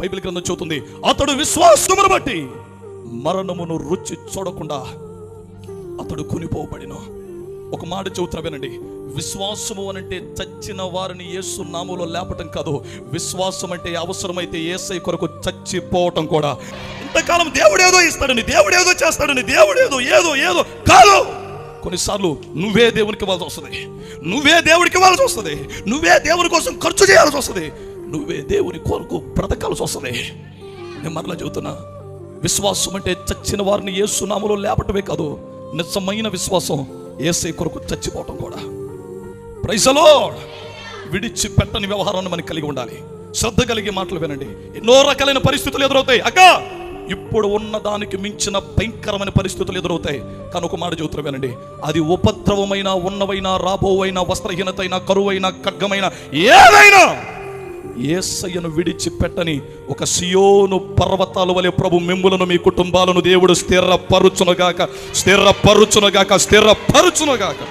Bible గ్రంథం చెబుతుంది, అతడు విశ్వాసమును బట్టి మరణమును రుచి చూడకుండా అతడు కొనిపోబడిన. ఒక మాట చెబుతున్నా వినండి, విశ్వాసము అనంటే చచ్చిన వారిని యేసు నామములో లేపటం కాదు. విశ్వాసం అంటే అవసరమైతే యేసయ్య కొరకు చచ్చిపోవటం కూడా. ఇంతకాలం దేవుడు ఏదో ఇస్తాడని, దేవుడు ఏదో చేస్తాడని, దేవుడు ఏదో ఏదో ఏదో కాదు. కొన్నిసార్లు నువ్వే దేవునికి ఇవ్వాల్సి వస్తుంది, నువ్వే దేవుడికి ఇవ్వాల్సి వస్తుంది, నువ్వే దేవుని కోసం ఖర్చు చేయాల్సి వస్తుంది, నువ్వే దేవుని కొరకు బ్రతకాల్సి వస్తుంది. నేను మరలా చెబుతున్నా, విశ్వాసం అంటే చచ్చిన వారిని యేసు నామములో లేపటమే కాదు, నిజమైన విశ్వాసం యేసయ్య కొరకు చచ్చిపోవటం కూడా. Praise the lord. విడిచిపెట్టని వ్యవహారాన్ని మనం కలిగి ఉండాలి. శ్రద్ధ కలిగి మాటలు వినండి. ఎన్నో రకాలైన పరిస్థితులు ఎదురవుతాయి అక్క, ఇప్పుడు ఉన్న దానికి మించిన భయంకరమైన పరిస్థితులు ఎదురవుతాయి. కానీ ఒక మాట చెబుతున్నా వినండి, అది ఉపద్రవమైన, ఉన్నవైనా, రాబోవైనా, వస్త్రహీనతైనా, కరువైన, ఖడ్గమైన, ఏదైనా యేసయ్యను విడిచిపెట్టని ఒక సియోను పర్వతాల వలె ప్రభు మిమ్ములను, మీ కుటుంబాలను దేవుడు స్థిరపరుచునుగాక, స్థిరపరుచునుగాక, స్థిరపరుచునుగాక.